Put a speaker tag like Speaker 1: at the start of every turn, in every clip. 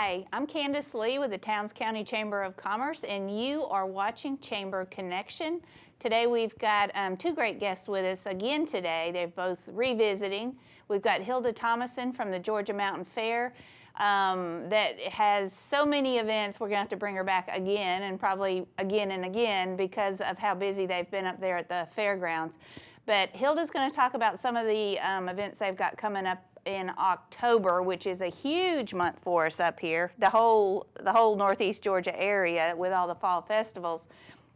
Speaker 1: Hi, I'm Candace Lee with the Towns County Chamber of Commerce, and you are watching Chamber Connection. Today we've got two great guests with us again today. They're both revisiting. We've got Hilda Thomason from the Georgia Mountain Fair that has so many events. We're going to have to bring her back again and probably again and again because of how busy they've been up there at the fairgrounds. But Hilda's going to talk about some of the events they've got coming up in October, which is a huge month for us up here, the whole Northeast Georgia area with all the fall festivals.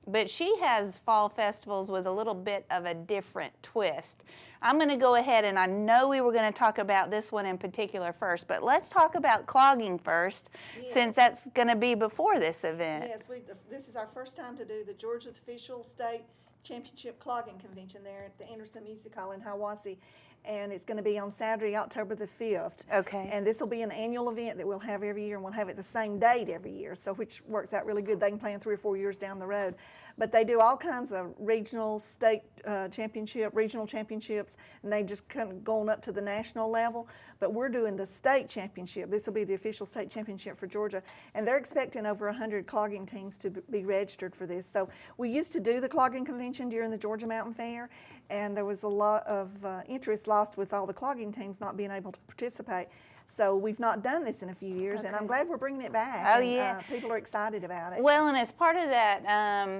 Speaker 1: But she has fall festivals with a little bit of a different twist. I'm going to go ahead, and I know we were going to talk about this one in particular first, but let's talk about clogging first, since that's going to be before this event.
Speaker 2: Yes, this is our first time to do the Georgia's official state championship clogging convention there at the Anderson Music Hall in Hiawassee. And it's going to be on Saturday, October the 5th.
Speaker 1: Okay.
Speaker 2: And this will be an annual event that we'll have every year, and we'll have it the same date every year, so which works out really good. They can plan 3 or 4 years down the road. But they do all kinds of regional, state regional championships, and they just kind of going up to the national level. But we're doing the state championship. This will be the official state championship for Georgia, and they're expecting over 100 clogging teams to be registered for this. So we used to do the clogging convention during the Georgia Mountain Fair, and there was a lot of interest lost with all the clogging teams not being able to participate. So we've not done this in a few years, and I'm glad we're bringing it back.
Speaker 1: Oh,
Speaker 2: and,
Speaker 1: yeah.
Speaker 2: People are excited about it.
Speaker 1: Well, and it's part of that,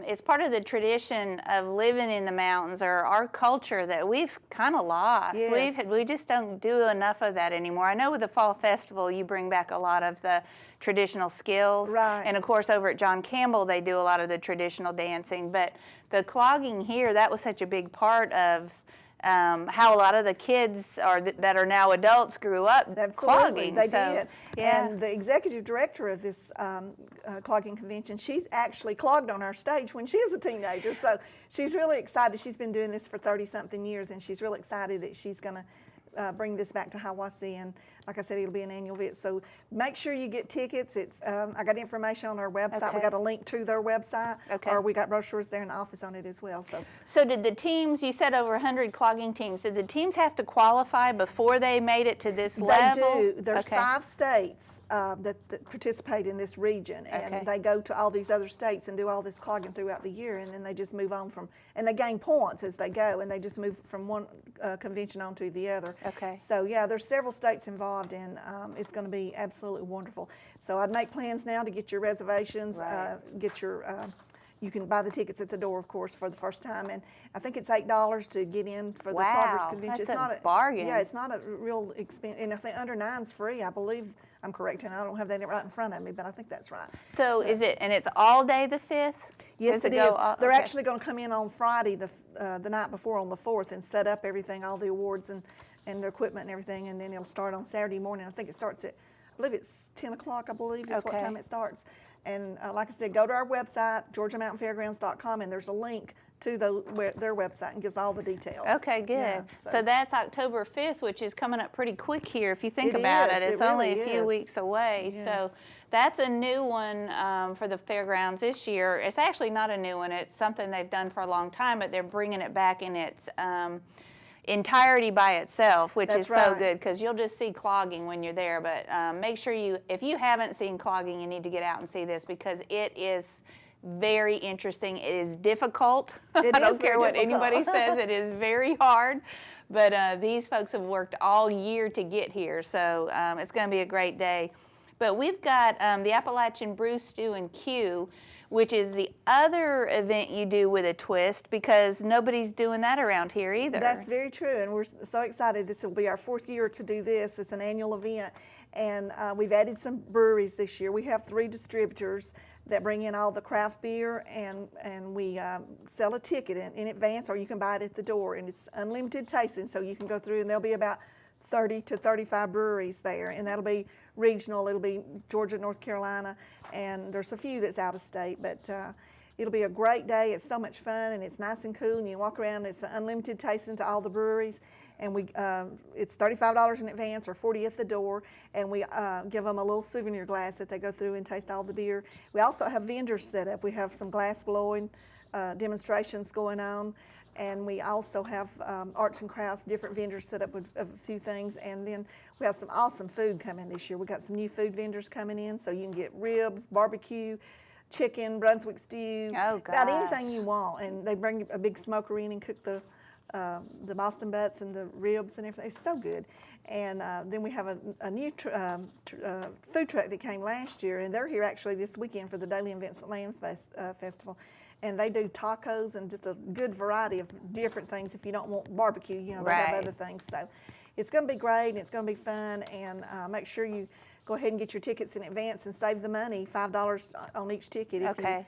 Speaker 1: it's part of the tradition of living in the mountains, or our culture that we've kind of lost.
Speaker 2: Yes.
Speaker 1: We just don't do enough of that anymore. I know with the Fall Festival, you bring back a lot of the traditional skills.
Speaker 2: Right.
Speaker 1: And of course, over at John Campbell, they do a lot of the traditional dancing. But the clogging here, that was such a big part of how a lot of the kids that are now adults grew up clogging.
Speaker 2: They did.
Speaker 1: Yeah.
Speaker 2: And the executive director of this clogging convention, she's actually clogged on our stage when she was a teenager. So she's really excited. She's been doing this for 30-something years, and she's really excited that she's going to bring this back to Hiawassee. And like I said, it'll be an annual event. So make sure you get tickets. It's I got information on our website.
Speaker 1: Okay.
Speaker 2: We got a link to their website.
Speaker 1: Okay.
Speaker 2: Or we got brochures there in the office on it as well.
Speaker 1: So did the teams, you said over 100 clogging teams, did the teams have to qualify before they made it to this level?
Speaker 2: They do. There's
Speaker 1: Okay.
Speaker 2: 5 states that participate in this region, and
Speaker 1: Okay.
Speaker 2: they go to all these other states and do all this clogging throughout the year, and then they just move on and they gain points as they go, and they just move from one convention on to the other.
Speaker 1: Okay.
Speaker 2: So yeah, there's several states involved, and it's going to be absolutely wonderful. So I'd make plans now to get your reservations,
Speaker 1: Right.
Speaker 2: get your you can buy the tickets at the door, of course, for the first time, and I think it's $8 to get in for the Cloggers
Speaker 1: Wow,
Speaker 2: Convention.
Speaker 1: that's
Speaker 2: It's
Speaker 1: a
Speaker 2: not
Speaker 1: bargain.
Speaker 2: Yeah, it's not a real expense, and I think under 9's free. I believe I'm correct, and I don't have that right in front of me, but I think that's right.
Speaker 1: So is it, and it's all day the 5th?
Speaker 2: Yes,
Speaker 1: Does
Speaker 2: it
Speaker 1: go
Speaker 2: is.
Speaker 1: all-
Speaker 2: They're
Speaker 1: okay.
Speaker 2: actually going to come in on Friday, the night before, on the 4th, and set up everything, all the awards and the equipment and everything, and then it'll start on Saturday morning. I think it starts at, I believe it's 10 o'clock, I believe is what
Speaker 1: Okay.
Speaker 2: time it starts. And like I said, go to our website, GeorgiaMountainFairgrounds.com, and there's a link to their website and gives all the details.
Speaker 1: Okay, good.
Speaker 2: Yeah,
Speaker 1: so that's October 5th, which is coming up pretty quick here if you think
Speaker 2: It
Speaker 1: about
Speaker 2: is.
Speaker 1: it. It's
Speaker 2: It
Speaker 1: only
Speaker 2: really
Speaker 1: a few
Speaker 2: is.
Speaker 1: weeks away.
Speaker 2: Yes.
Speaker 1: So that's a new one for the fairgrounds this year. It's actually not a new one. It's something they've done for a long time, but they're bringing it back in its entirety by itself, which
Speaker 2: That's
Speaker 1: is so
Speaker 2: right.
Speaker 1: good because you'll just see clogging when you're there. But make sure if you haven't seen clogging, you need to get out and see this because it is very interesting. It is difficult.
Speaker 2: It
Speaker 1: I don't
Speaker 2: is
Speaker 1: care
Speaker 2: very
Speaker 1: what
Speaker 2: difficult.
Speaker 1: anybody says. It is very hard. But these folks have worked all year to get here, so it's going to be a great day. But we've got the Appalachian Brew, Stew, and Q, which is the other event you do with a twist because nobody's doing that around here either.
Speaker 2: That's very true, and we're so excited. This will be our 4th year to do this. It's an annual event, and we've added some breweries this year. We have 3 distributors that bring in all the craft beer, and we sell a ticket in advance, or you can buy it at the door, and it's unlimited tasting, so you can go through, and there'll be about 30 to 35 breweries there, and that'll be regional. It'll be Georgia, North Carolina, and there's a few that's out of state, but it'll be a great day. It's so much fun, and it's nice and cool, and you walk around. It's an unlimited tasting to all the breweries, and it's $35 in advance or $40 at the door, and we give them a little souvenir glass that they go through and taste all the beer. We also have vendors set up. We have some glass blowing demonstrations going on. And we also have arts and crafts, different vendors set up with a few things. And then we have some awesome food coming this year. We got some new food vendors coming in, so you can get ribs, barbecue, chicken, Brunswick stew, about anything you want. And they bring a big smoker in and cook the Boston butts and the ribs and everything. It's so good. And then we have a new food truck that came last year, and they're here actually this weekend for the Daily in Vincent Land Festival. And they do tacos and just a good variety of different things. If you don't want barbecue, you know, they have other things. So it's going to be great, and it's going to be fun. And make sure you go ahead and get your tickets in advance and save the money, $5 on each ticket if you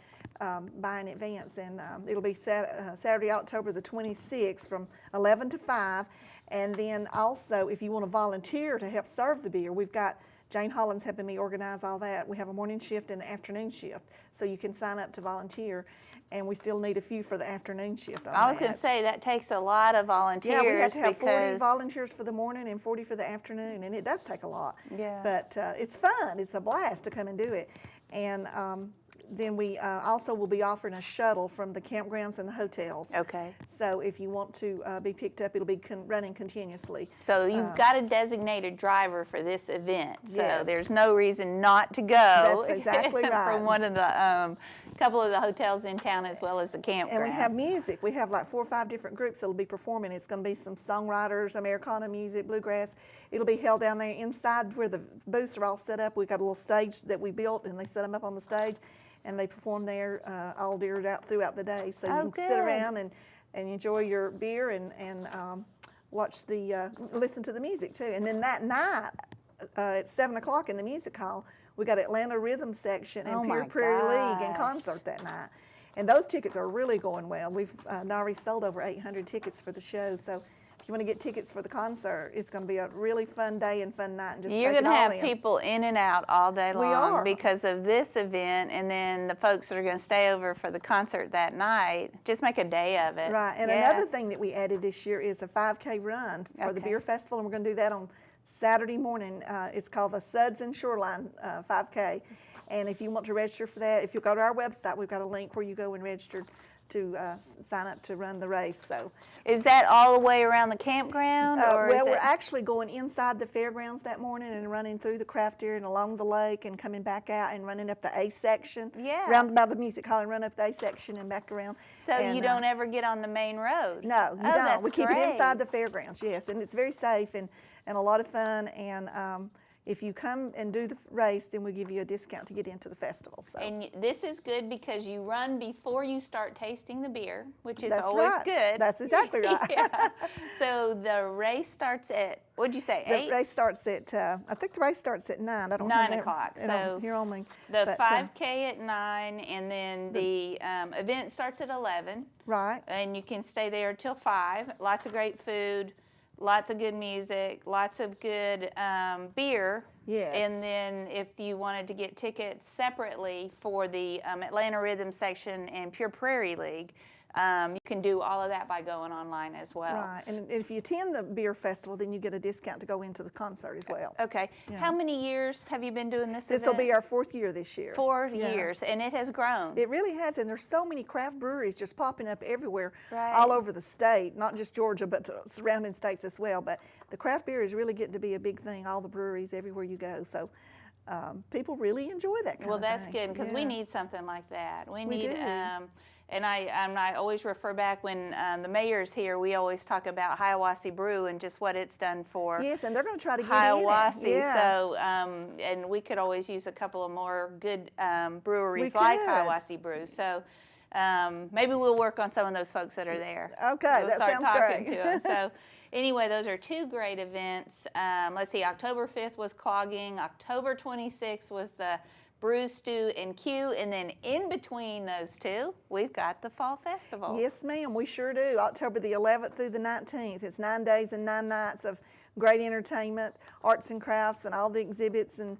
Speaker 2: buy in advance. And it'll be Saturday, October the 26th from 11 to 5. And then also, if you want to volunteer to help serve the beer, we've got Jane Holland's helping me organize all that. We have a morning shift and an afternoon shift, so you can sign up to volunteer. And we still need a few for the afternoon shift on
Speaker 1: I was going to say, that takes a lot of volunteers.
Speaker 2: Yeah, we have to have 40 volunteers for the morning and 40 for the afternoon, and it does take a lot.
Speaker 1: Yeah.
Speaker 2: But it's fun. It's a blast to come and do it. And then we also will be offering a shuttle from the campgrounds and the hotels.
Speaker 1: Okay.
Speaker 2: So if you want to be picked up, it'll be running continuously.
Speaker 1: So you've got a designated driver for this event. So
Speaker 2: Yes.
Speaker 1: there's no reason not to go.
Speaker 2: That's exactly right.
Speaker 1: From one of the couple of the hotels in town, as well as the campground.
Speaker 2: And we have music. We have like 4 or 5 different groups that'll be performing. It's going to be some songwriters, Americana music, bluegrass. It'll be held down there inside where the booths are all set up. We've got a little stage that we built, and they set them up on the stage, and they perform there all throughout the day. So you can sit around and enjoy your beer and watch listen to the music too. And then that night at 7 o'clock in the music hall, we got Atlanta Rhythm Section and Pure Prairie League and concert that night. And those tickets are really going well. We've already sold over 800 tickets for the show. So if you want to get tickets for the concert, it's going to be a really fun day and fun night. And just
Speaker 1: You're
Speaker 2: going to
Speaker 1: have people in and out all day long.
Speaker 2: We are.
Speaker 1: Because of this event, and then the folks that are going to stay over for the concert that night. Just make a day of it.
Speaker 2: Right. And another thing that we added this year is a 5K run for the beer festival, and we're going to do that on Saturday morning. It's called the Suds and Shoreline 5K. And if you want to register for that, if you go to our website, we've got a link where you go and register to sign up to run the race. So,
Speaker 1: is that all the way around the campground? Or
Speaker 2: well, we're actually going inside the fairgrounds that morning and running through the craft area and along the lake and coming back out and running up the A section.
Speaker 1: Yeah.
Speaker 2: Around by the music hall and run up the A section and back around.
Speaker 1: So
Speaker 2: and,
Speaker 1: you don't ever get on the main road?
Speaker 2: No, you don't.
Speaker 1: That's
Speaker 2: We keep
Speaker 1: great.
Speaker 2: it inside the fairgrounds, yes, and it's very safe and a lot of fun. And if you come and do the race, then we give you a discount to get into the festival. So.
Speaker 1: And this is good because you run before you start tasting the beer, which is
Speaker 2: That's
Speaker 1: always
Speaker 2: right.
Speaker 1: good.
Speaker 2: That's exactly right.
Speaker 1: Yeah. So the race starts at, what'd you say, 8?
Speaker 2: The race starts at, I think the race starts at 9. I don't
Speaker 1: 9
Speaker 2: have
Speaker 1: o'clock.
Speaker 2: that,
Speaker 1: So
Speaker 2: here on me.
Speaker 1: the 5K at 9, and then the event starts at 11.
Speaker 2: Right.
Speaker 1: And you can stay there till 5. Lots of great food, lots of good music, lots of good beer.
Speaker 2: Yes.
Speaker 1: And then if you wanted to get tickets separately for the Atlanta Rhythm Section and Pure Prairie League, you can do all of that by going online as well.
Speaker 2: Right. And if you attend the beer festival, then you get a discount to go into the concert as well.
Speaker 1: Okay.
Speaker 2: Yeah.
Speaker 1: How many years have you been doing this
Speaker 2: This will
Speaker 1: event?
Speaker 2: be our 4th year this year.
Speaker 1: 4 years, and it has grown.
Speaker 2: It really has, and there's so many craft breweries just popping up everywhere,
Speaker 1: Right.
Speaker 2: all over the state, not just Georgia, but the surrounding states as well. But the craft beer is really getting to be a big thing, all the breweries everywhere you go. So people really enjoy that kind
Speaker 1: Well,
Speaker 2: of
Speaker 1: that's
Speaker 2: thing.
Speaker 1: good, because we
Speaker 2: Yeah.
Speaker 1: need something like that. We
Speaker 2: We
Speaker 1: need,
Speaker 2: do.
Speaker 1: and I always refer back when the mayor's here, we always talk about Hiawassee Brew and just what it's done for
Speaker 2: Yes, and they're going to try to get
Speaker 1: Hiawassee.
Speaker 2: in it. Yeah.
Speaker 1: So, and we could always use a couple of more good breweries
Speaker 2: We
Speaker 1: like
Speaker 2: could.
Speaker 1: Hiawassee Brew. So maybe we'll work on some of those folks that are there.
Speaker 2: Okay,
Speaker 1: We'll
Speaker 2: that
Speaker 1: start
Speaker 2: sounds
Speaker 1: talking
Speaker 2: great.
Speaker 1: to them. So anyway, those are 2 great events. Let's see, October 5th was clogging. October 26th was the Brew, Stew, and Q. And then in between those 2, we've got the Fall Festival.
Speaker 2: Yes, ma'am, we sure do. October the 11th through the 19th. It's 9 days and 9 nights of great entertainment, arts and crafts, and all the exhibits. And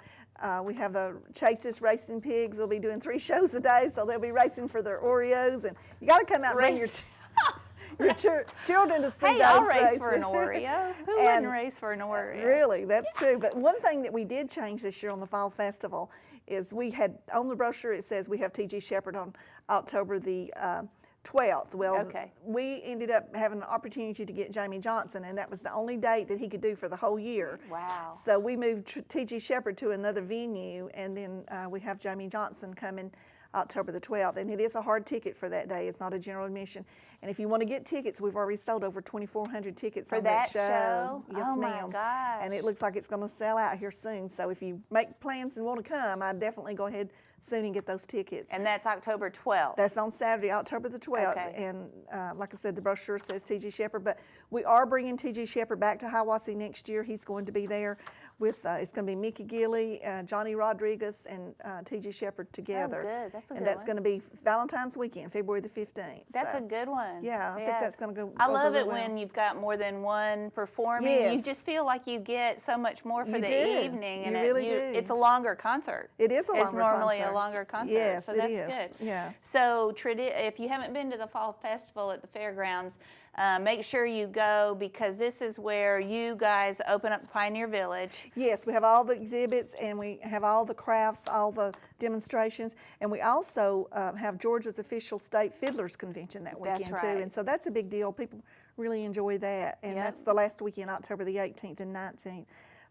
Speaker 2: we have the Chase's Racing Pigs. They'll be doing 3 shows a day, so they'll be racing for their Oreos. And you got to come out and bring your children to see
Speaker 1: Hey,
Speaker 2: those
Speaker 1: I'll race
Speaker 2: races.
Speaker 1: for an Oreo. Who
Speaker 2: And
Speaker 1: wouldn't race for an Oreo?
Speaker 2: Really, that's true. But one thing that we did change this year on the Fall Festival is we had, on the brochure it says we have T.G. Shepherd on October the 12th. Well,
Speaker 1: Okay.
Speaker 2: we ended up having an opportunity to get Jamie Johnson, and that was the only date that he could do for the whole year.
Speaker 1: Wow.
Speaker 2: So we moved T.G. Shepherd to another venue, and then we have Jamie Johnson coming October the 12th. And it is a hard ticket for that day. It's not a general admission. And if you want to get tickets, we've already sold over 2,400 tickets
Speaker 1: For
Speaker 2: on that
Speaker 1: that show?
Speaker 2: Yes,
Speaker 1: Oh, my
Speaker 2: ma'am.
Speaker 1: gosh.
Speaker 2: And it looks like it's going to sell out here soon. So if you make plans and want to come, I'd definitely go ahead soon and get those tickets.
Speaker 1: And that's October 12th.
Speaker 2: That's on Saturday, October the 12th.
Speaker 1: Okay.
Speaker 2: And like I said, the brochure says T.G. Shepherd, but we are bringing T.G. Shepherd back to Hiawassee next year. He's going to be there with, it's going to be Mickey Gilley, Johnny Rodriguez, and T.G. Shepherd together.
Speaker 1: Oh, good. That's a
Speaker 2: and
Speaker 1: good
Speaker 2: that's
Speaker 1: one.
Speaker 2: going to be Valentine's weekend, February the 15th.
Speaker 1: That's
Speaker 2: So,
Speaker 1: a good one.
Speaker 2: Yeah, I think that's going to go
Speaker 1: I
Speaker 2: over
Speaker 1: love
Speaker 2: real
Speaker 1: it
Speaker 2: well.
Speaker 1: when you've got more than one performing. You
Speaker 2: Yes.
Speaker 1: just feel like you get so much more for
Speaker 2: You
Speaker 1: the
Speaker 2: do.
Speaker 1: evening.
Speaker 2: You
Speaker 1: And
Speaker 2: really do.
Speaker 1: It's a longer concert.
Speaker 2: It is a longer
Speaker 1: It's normally
Speaker 2: concert.
Speaker 1: a longer concert.
Speaker 2: Yes,
Speaker 1: so
Speaker 2: it
Speaker 1: that's
Speaker 2: is.
Speaker 1: good.
Speaker 2: Yeah.
Speaker 1: So if you haven't been to the Fall Festival at the fairgrounds, make sure you go, because this is where you guys open up Pioneer Village.
Speaker 2: Yes, we have all the exhibits, and we have all the crafts, all the demonstrations, and we also have Georgia's official state fiddlers convention that
Speaker 1: That's
Speaker 2: weekend
Speaker 1: right.
Speaker 2: too, and so that's a big deal. People really enjoy that, and
Speaker 1: Yep.
Speaker 2: that's the last weekend, October the 18th and 19th.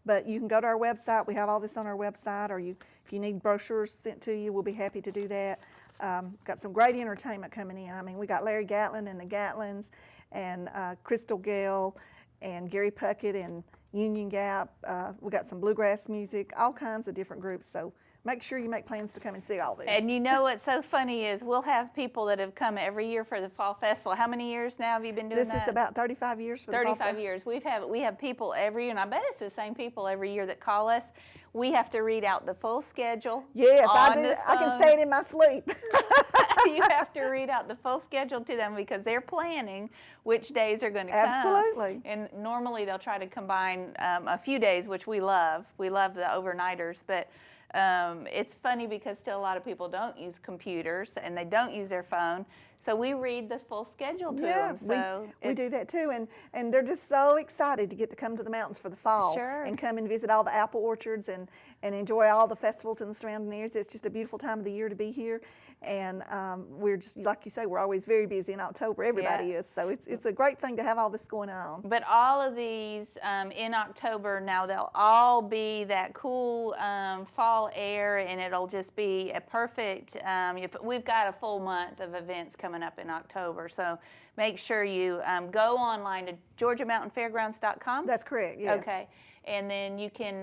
Speaker 2: But you can go to our website. We have all this on our website, or if you need brochures sent to you, we'll be happy to do that. Got some great entertainment coming in. I mean, we got Larry Gatlin and the Gatlins, and Crystal Gale, and Gary Puckett, and Union Gap. We got some bluegrass music, all kinds of different groups. So make sure you make plans to come and see all this.
Speaker 1: And you know what's so funny is we'll have people that have come every year for the Fall Festival. How many years now have you been doing
Speaker 2: This
Speaker 1: that?
Speaker 2: is about 35 years for the Fall
Speaker 1: 35
Speaker 2: Festival.
Speaker 1: years. We have people every year, and I bet it's the same people every year that call us. We have to read out the full schedule.
Speaker 2: Yes, I
Speaker 1: on
Speaker 2: do.
Speaker 1: the
Speaker 2: I can
Speaker 1: phone.
Speaker 2: say it in my sleep.
Speaker 1: You have to read out the full schedule to them because they're planning which days are going to come.
Speaker 2: Absolutely.
Speaker 1: And normally they'll try to combine a few days, which we love. We love the overnighters, but it's funny because still a lot of people don't use computers and they don't use their phone. So we read the full schedule to
Speaker 2: Yeah,
Speaker 1: them. So
Speaker 2: we do that too, and they're just so excited to get to come to the mountains for the fall
Speaker 1: Sure.
Speaker 2: and come and visit all the apple orchards and enjoy all the festivals in the surrounding areas. It's just a beautiful time of the year to be here, and we're just, like you say, we're always very busy in October. Everybody
Speaker 1: Yeah.
Speaker 2: is, so it's a great thing to have all this going on.
Speaker 1: But all of these in October now, they'll all be that cool fall air, and it'll just be a perfect. We've got a full month of events coming up in October, so make sure you go online to GeorgiaMountainFairgrounds.com.
Speaker 2: That's correct. Yes.
Speaker 1: Okay. And then you can,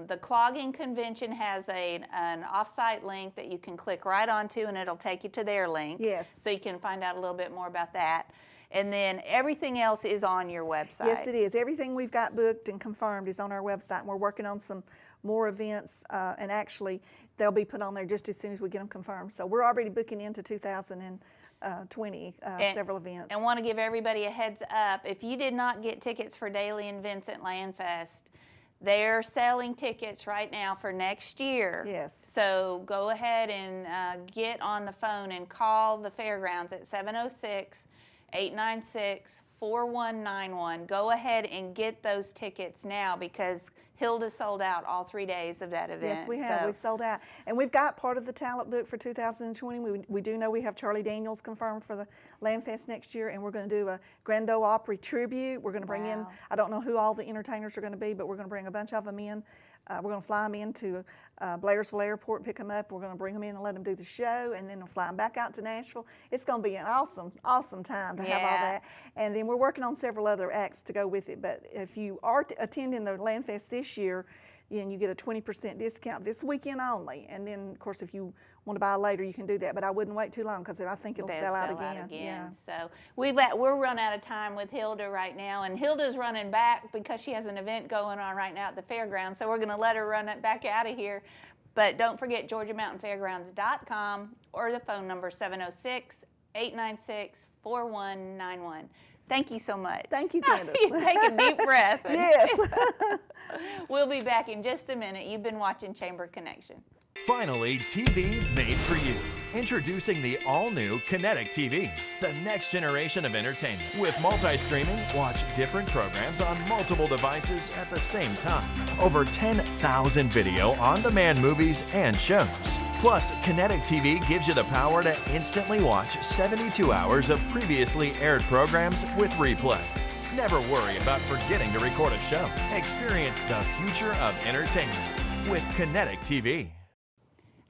Speaker 1: the clogging convention has an offsite link that you can click right onto, and it'll take you to their link.
Speaker 2: Yes.
Speaker 1: So you can find out a little bit more about that. And then everything else is on your website.
Speaker 2: Yes, it is. Everything we've got booked and confirmed is on our website, and we're working on some more events, and actually they'll be put on there just as soon as we get them confirmed. So we're already booking into 2020 several events.
Speaker 1: And want to give everybody a heads up, if you did not get tickets for Daly and Vincent Landfest, they're selling tickets right now for next year.
Speaker 2: Yes.
Speaker 1: So go ahead and get on the phone and call the fairgrounds at 706-896-4191. Go ahead and get those tickets now because Hilda sold out all 3 days of that event.
Speaker 2: Yes, we have.
Speaker 1: So-
Speaker 2: We've sold out. And we've got part of the talent book for 2020. We do know we have Charlie Daniels confirmed for the Landfest next year, and we're going to do a Grand Ole Opry tribute. We're going to bring in,
Speaker 1: Wow.
Speaker 2: I don't know who all the entertainers are going to be, but we're going to bring a bunch of them in. We're going to fly them into Blairsville Airport, pick them up. We're going to bring them in and let them do the show, and then we'll fly them back out to Nashville. It's going to be an awesome, awesome time to have all
Speaker 1: Yeah.
Speaker 2: that. And then we're working on several other acts to go with it. But if you are attending the Landfest this year, then you get a 20% discount this weekend only. And then, of course, if you want to buy later, you can do that. But I wouldn't wait too long because I think it'll
Speaker 1: They'll
Speaker 2: sell out again. Yeah.
Speaker 1: So we're run out of time with Hilda right now, and Hilda's running back because she has an event going on right now at the fairgrounds. So we're going to let her run it back out of here. But don't forget GeorgiaMountainFairgrounds.com or the phone number 706-896-4191. Thank you so much.
Speaker 2: Thank you, Candace.
Speaker 1: You take a deep breath.
Speaker 2: Yes.
Speaker 1: We'll be back in just a minute. You've been watching Chamber Connection.
Speaker 3: Finally, TV made for you. Introducing the all-new Kinetic TV, the next generation of entertainment. With multi-streaming, watch different programs on multiple devices at the same time. Over 10,000 video on-demand movies and shows. Plus, Kinetic TV gives you the power to instantly watch 72 hours of previously aired programs with replay. Never worry about forgetting to record a show. Experience the future of entertainment with Kinetic TV.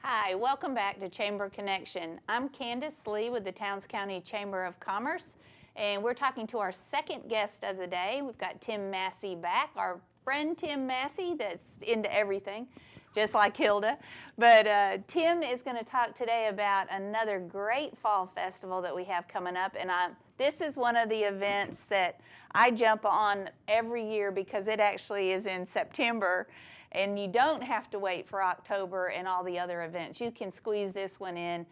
Speaker 1: Hi, welcome back to Chamber Connection. I'm Candace Lee with the Towns County Chamber of Commerce, and we're talking to our second guest of the day. We've got Tim Massey back, our friend Tim Massey that's into everything, just like Hilda. But Tim is going to talk today about another great fall festival that we have coming up, and this is one of the events that I jump on every year because it actually is in September. And you don't have to wait for October and all the other events. You can squeeze this one in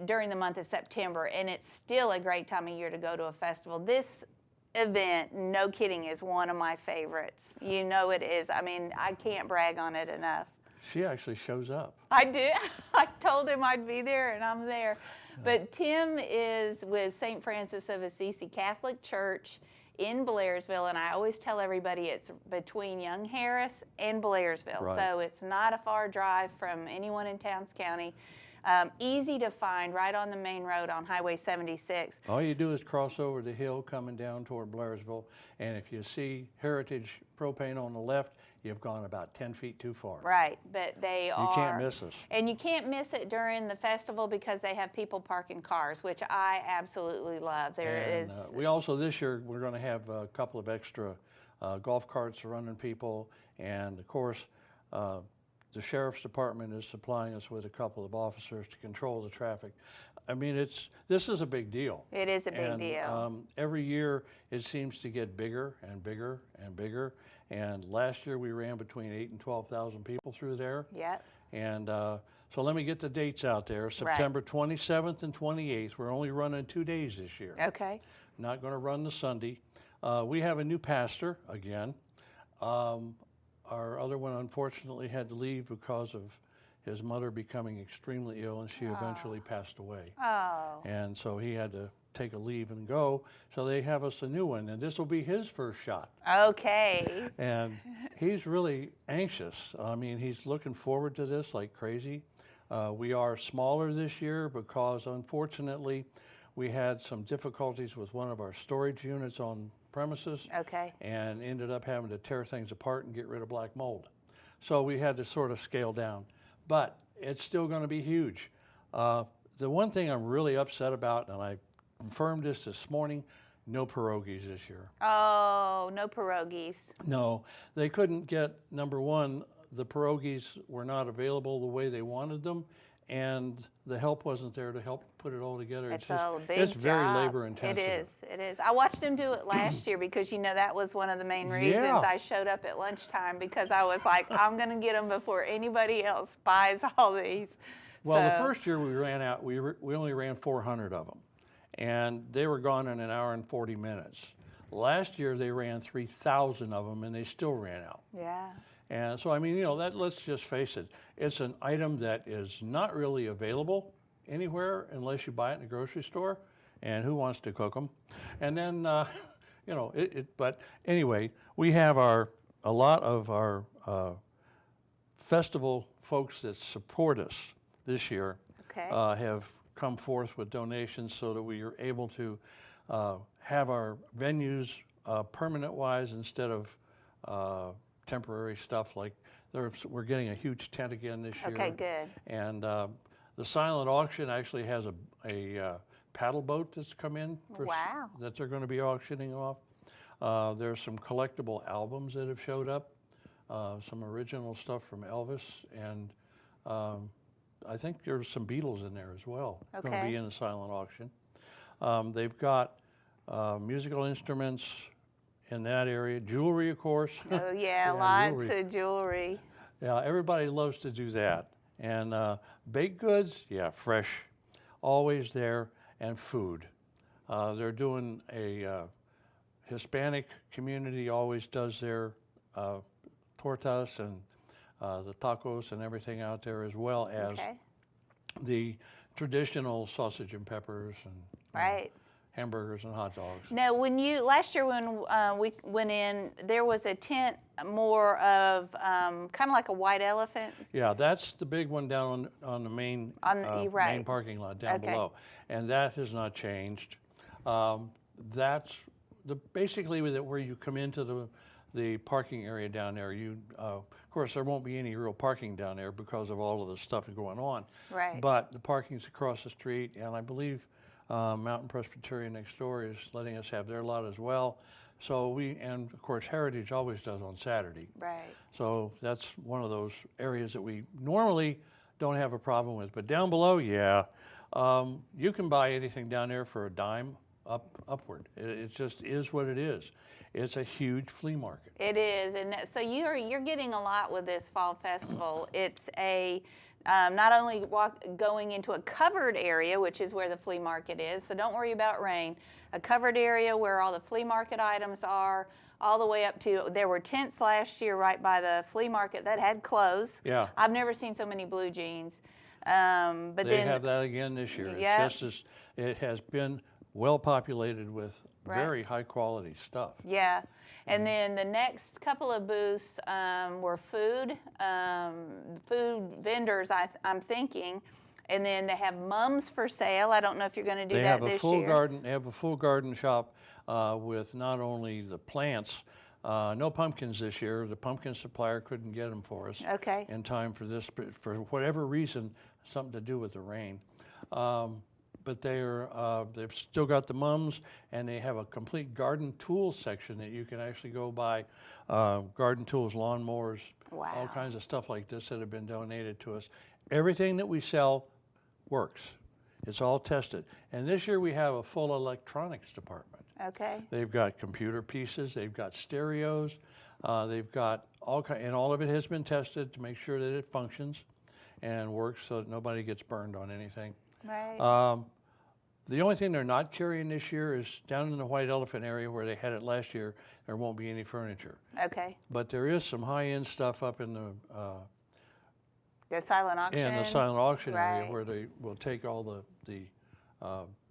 Speaker 1: during the month of September, and it's still a great time of year to go to a festival. This event, no kidding, is one of my favorites. You know it is. I mean, I can't brag on it enough.
Speaker 4: She actually shows up.
Speaker 1: I do. I told him I'd be there, and I'm there. But Tim is with St. Francis of Assisi Catholic Church in Blairsville, and I always tell everybody it's between Young Harris and Blairsville,
Speaker 4: Right.
Speaker 1: So it's not a far drive from anyone in Towns County. Easy to find, right on the main road on Highway 76.
Speaker 4: All you do is cross over the hill coming down toward Blairsville, and if you see Heritage Propane on the left, you've gone about 10 feet too far.
Speaker 1: Right, but they are.
Speaker 4: You can't miss us.
Speaker 1: And you can't miss it during the festival because they have people parking cars, which I absolutely love.
Speaker 4: We also, this year, we're going to have a couple of extra golf carts running people, and of course, the Sheriff's Department is supplying us with a couple of officers to control the traffic. I mean, this is a big deal.
Speaker 1: It is a big deal.
Speaker 4: Every year, it seems to get bigger and bigger and bigger. And last year, we ran between 8,000 and 12,000 people through there.
Speaker 1: Yep.
Speaker 4: And so let me get the dates out there. September 27th and 28th. We're only running 2 days this year.
Speaker 1: Okay.
Speaker 4: Not going to run the Sunday. We have a new pastor again. Our other one, unfortunately, had to leave because of his mother becoming extremely ill, and she eventually passed away.
Speaker 1: Oh.
Speaker 4: And so he had to take a leave and go. So they have us a new one, and this will be his first shot.
Speaker 1: Okay.
Speaker 4: And he's really anxious. I mean, he's looking forward to this like crazy. We are smaller this year because, unfortunately, we had some difficulties with one of our storage units on premises.
Speaker 1: Okay.
Speaker 4: And ended up having to tear things apart and get rid of black mold. So we had to sort of scale down. But it's still going to be huge. The one thing I'm really upset about, and I confirmed this morning, no pierogies this year.
Speaker 1: Oh, no pierogies.
Speaker 4: No, they couldn't get, number one, the pierogies were not available the way they wanted them, and the help wasn't there to help put it all together.
Speaker 1: It's a big
Speaker 4: it's very
Speaker 1: job.
Speaker 4: labor intensive.
Speaker 1: It is. I watched him do it last year because, you know, that was one of the main reasons
Speaker 4: Yeah.
Speaker 1: I showed up at lunchtime, because I was like, I'm going to get them before anybody else buys all these.
Speaker 4: Well, the
Speaker 1: So-
Speaker 4: first year we ran out, we only ran 400 of them, and they were gone in an hour and 40 minutes. Last year they ran 3,000 of them, and they still ran out.
Speaker 1: Yeah.
Speaker 4: And so, I mean, you know, let's just face it, it's an item that is not really available anywhere unless you buy it in a grocery store, and who wants to cook them? And then, you know, but anyway, we have a lot of our festival folks that support us this year
Speaker 1: Okay.
Speaker 4: have come forth with donations so that we are able to have our venues permanent-wise instead of temporary stuff. Like we're getting a huge tent again this year.
Speaker 1: Okay, good.
Speaker 4: And the silent auction actually has a paddle boat that's come in
Speaker 1: Wow.
Speaker 4: that they're going to be auctioning off. There's some collectible albums that have showed up, some original stuff from Elvis, and I think there's some Beatles in there as well. Going to
Speaker 1: Okay.
Speaker 4: be in the silent auction. They've got musical instruments in that area, jewelry, of course.
Speaker 1: Oh, yeah, lots of jewelry.
Speaker 4: Yeah, everybody loves to do that. And baked goods, yeah, fresh, always there, and food. They're doing a Hispanic community always does their tortas and the tacos and everything out there, as well as
Speaker 1: Okay.
Speaker 4: the traditional sausage and peppers and
Speaker 1: Right.
Speaker 4: hamburgers and hot dogs.
Speaker 1: Now, last year when we went in, there was a tent more of kind of like a white elephant.
Speaker 4: Yeah, that's the big one down on the main
Speaker 1: You're right.
Speaker 4: main parking lot down
Speaker 1: Okay.
Speaker 4: below, and that has not changed. That's basically where you come into the parking area down there. Of course, there won't be any real parking down there because of all of the stuff going on.
Speaker 1: Right.
Speaker 4: But the parking's across the street, and I believe Mountain Presbyterian next door is letting us have their lot as well. So and of course Heritage always does on Saturday.
Speaker 1: Right.
Speaker 4: So that's one of those areas that we normally don't have a problem with. But down below, yeah, you can buy anything down there for a dime upward. It just is what it is. It's a huge flea market.
Speaker 1: It is, and so you're getting a lot with this fall festival. It's a not only going into a covered area, which is where the flea market is, so don't worry about rain. A covered area where all the flea market items are, all the way up to, there were tents last year right by the flea market that had clothes.
Speaker 4: Yeah.
Speaker 1: I've never seen so many blue jeans. But
Speaker 4: They
Speaker 1: then
Speaker 4: have that again this year.
Speaker 1: Yeah.
Speaker 4: It's just it has been well populated with
Speaker 1: Right.
Speaker 4: very high quality stuff.
Speaker 1: Yeah, and then the next couple of booths were food vendors, I'm thinking, and then they have mums for sale. I don't know if you're going to do
Speaker 4: They
Speaker 1: that
Speaker 4: have a
Speaker 1: this
Speaker 4: full
Speaker 1: year.
Speaker 4: garden. They have a full garden shop with not only the plants. No pumpkins this year. The pumpkin supplier couldn't get them for us
Speaker 1: Okay.
Speaker 4: in time for this, but for whatever reason, something to do with the rain. But they've still got the mums, and they have a complete garden tools section that you can actually go buy garden tools, lawnmowers, all
Speaker 1: Wow.
Speaker 4: kinds of stuff like this that have been donated to us. Everything that we sell works. It's all tested. And this year we have a full electronics department.
Speaker 1: Okay.
Speaker 4: They've got computer pieces, they've got stereos, they've got and all of it has been tested to make sure that it functions and works so that nobody gets burned on anything.
Speaker 1: Right.
Speaker 4: The only thing they're not carrying this year is down in the White Elephant area where they had it last year, there won't be any furniture.
Speaker 1: Okay.
Speaker 4: But there is some high-end stuff up in the
Speaker 1: The silent auction.
Speaker 4: area
Speaker 1: Right.
Speaker 4: where they will take all the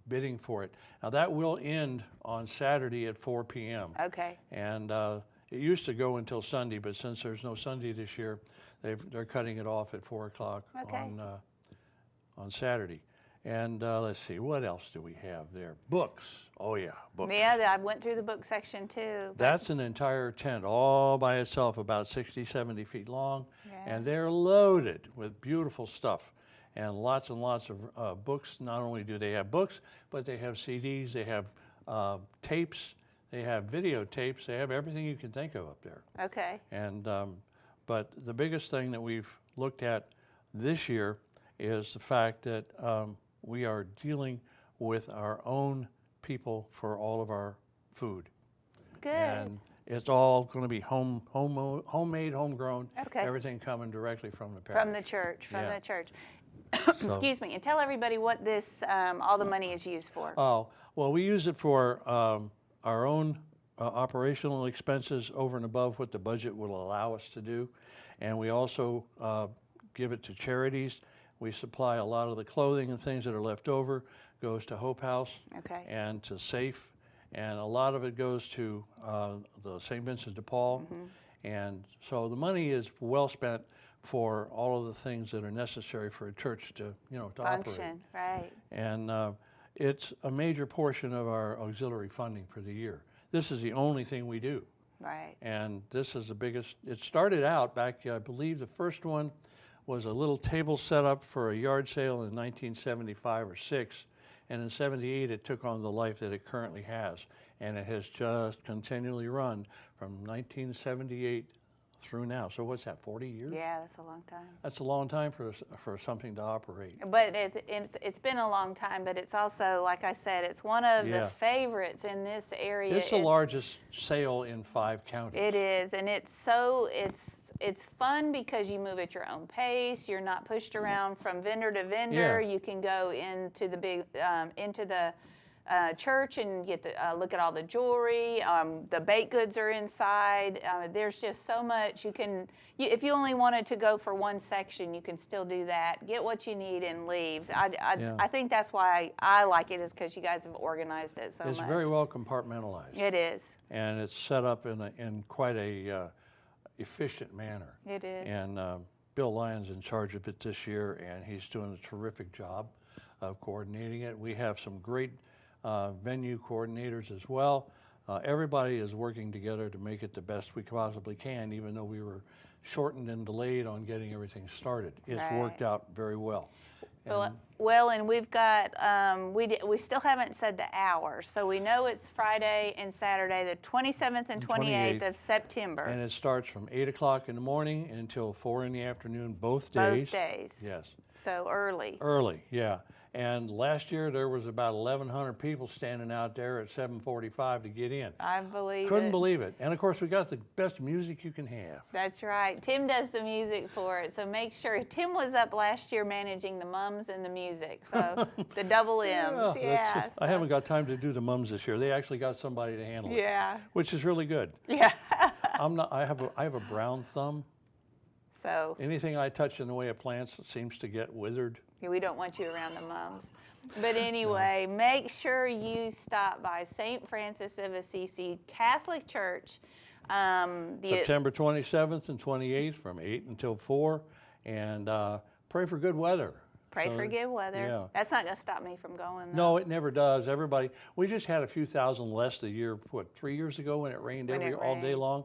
Speaker 4: bidding for it. Now that will end on Saturday at 4 p.m.
Speaker 1: Okay.
Speaker 4: And it used to go until Sunday, but since there's no Sunday this year, they're cutting it off at 4 o'clock
Speaker 1: Okay.
Speaker 4: on Saturday. And let's see, what else do we have there? Books. Oh yeah, books.
Speaker 1: Yeah, I went through the book section too. but-
Speaker 4: That's an entire tent all by itself, about 60, 70 feet long.
Speaker 1: Yeah.
Speaker 4: And they're loaded with beautiful stuff and lots of books. Not only do they have books, but they have CDs, they have tapes, they have videotapes, they have everything you can think of up there.
Speaker 1: Okay.
Speaker 4: And but the biggest thing that we've looked at this year is the fact that we are dealing with our own people for all of our food.
Speaker 1: Good.
Speaker 4: And it's all going to be homemade, homegrown.
Speaker 1: Okay.
Speaker 4: Everything coming directly from the parish.
Speaker 1: From the church. From
Speaker 4: Yeah.
Speaker 1: the church.
Speaker 4: So-
Speaker 1: Excuse me. And tell everybody what this all the money is used for.
Speaker 4: Oh, well, we use it for our own operational expenses over and above what the budget will allow us to do. And we also give it to charities. We supply a lot of the clothing and things that are left over, goes to Hope House
Speaker 1: Okay.
Speaker 4: and to SAFE. And a lot of it goes to the St. Vincent de Paul.
Speaker 1: Mm-hmm.
Speaker 4: And so the money is well spent for all of the things that are necessary for a church to operate.
Speaker 1: Function. Right.
Speaker 4: And it's a major portion of our auxiliary funding for the year. This is the only thing we do.
Speaker 1: Right.
Speaker 4: And this is the biggest. It started out back, I believe the first one was a little table set up for a yard sale in 1975 or 6. And in 78, it took on the life that it currently has. And it has just continually run from 1978 through now. So what's that, 40 years?
Speaker 1: Yeah, that's a long time.
Speaker 4: That's a long time for something to operate.
Speaker 1: But it's been a long time, but it's also, like I said, it's one of
Speaker 4: Yeah.
Speaker 1: the favorites in this area.
Speaker 4: It's the largest sale in 5 counties.
Speaker 1: It is, and it's fun because you move at your own pace. You're not pushed around from vendor to vendor.
Speaker 4: Yeah.
Speaker 1: You can go into the big into the church and get to look at all the jewelry. The baked goods are inside. There's just so much if you only wanted to go for one section, you can still do that. Get what you need and leave. I think that's why I like it, is because you guys have organized it so much.
Speaker 4: It's very well compartmentalized.
Speaker 1: It is.
Speaker 4: And it's set up in quite a efficient manner.
Speaker 1: It is.
Speaker 4: And Bill Lyon's in charge of it this year, and he's doing a terrific job of coordinating it. We have some great venue coordinators as well. Everybody is working together to make it the best we possibly can, even though we were shortened and delayed on getting everything started. It's
Speaker 1: Right.
Speaker 4: worked out very well.
Speaker 1: Well, and we've got, we still haven't said the hours, so we know it's Friday and Saturday, the 27th and 28th of September.
Speaker 4: And it starts from 8 o'clock in the morning until 4 in the afternoon, both days.
Speaker 1: Both days.
Speaker 4: Yes.
Speaker 1: So early.
Speaker 4: Early, yeah. And last year there was about 1,100 people standing out there at 7:45 to get in.
Speaker 1: I believe
Speaker 4: Couldn't
Speaker 1: it.
Speaker 4: believe it. And of course we got the best music you can have.
Speaker 1: That's right. Tim does the music for it, so make sure. Tim was up last year managing the mums and the music, so the double M's. Yeah.
Speaker 4: I haven't got time to do the mums this year. They actually got somebody to handle it.
Speaker 1: Yeah.
Speaker 4: Which is really good.
Speaker 1: Yeah.
Speaker 4: I have a brown thumb.
Speaker 1: So
Speaker 4: Anything I touch in the way of plants seems to get withered.
Speaker 1: we don't want you around the mums. But anyway, make sure you stop by St. Francis of Assisi Catholic Church.
Speaker 4: September 27th and 28th from 8 until 4. And pray for good weather.
Speaker 1: Pray
Speaker 4: So,
Speaker 1: for good weather.
Speaker 4: yeah.
Speaker 1: That's not going to stop me from going, though.
Speaker 4: No, it never does. We just had a few thousand less the year, 3 years ago when it rained
Speaker 1: When it
Speaker 4: all day
Speaker 1: rained.
Speaker 4: long.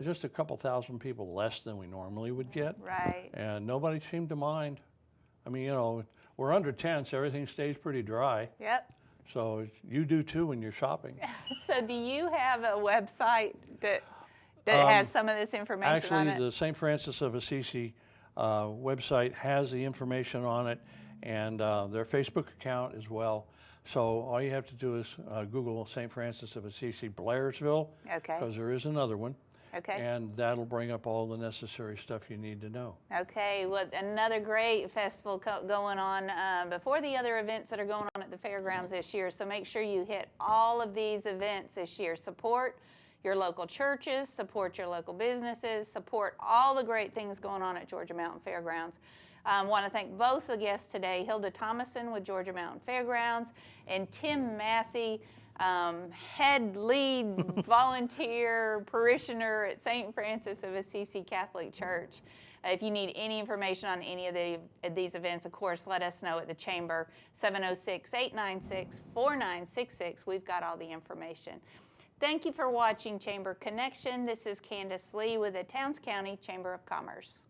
Speaker 4: Just a couple thousand people less than we normally would get.
Speaker 1: Right.
Speaker 4: And nobody seemed to mind. I mean, we're under tents, everything stays pretty dry.
Speaker 1: Yep.
Speaker 4: So you do too when you're shopping.
Speaker 1: So do you have a website that has some of this information on
Speaker 4: Actually,
Speaker 1: it?
Speaker 4: the St. Francis of Assisi website has the information on it, and their Facebook account as well. So all you have to do is Google St. Francis of Assisi Blairsville,
Speaker 1: Okay.
Speaker 4: because there is another one,
Speaker 1: Okay.
Speaker 4: and that'll bring up all the necessary stuff you need to know.
Speaker 1: Okay, well, another great festival going on before the other events that are going on at the fairgrounds this year. So make sure you hit all of these events this year. Support your local churches, support your local businesses, support all the great things going on at Georgia Mountain Fairgrounds. I want to thank both the guests today, Hilda Thomason with Georgia Mountain Fairgrounds and Tim Massey, head lead volunteer parishioner at St. Francis of Assisi Catholic Church. If you need any information on any of these events, of course, let us know at the Chamber, 706-896-4966. We've got all the information. Thank you for watching Chamber Connection. This is Candace Lee with the Towns County Chamber of Commerce.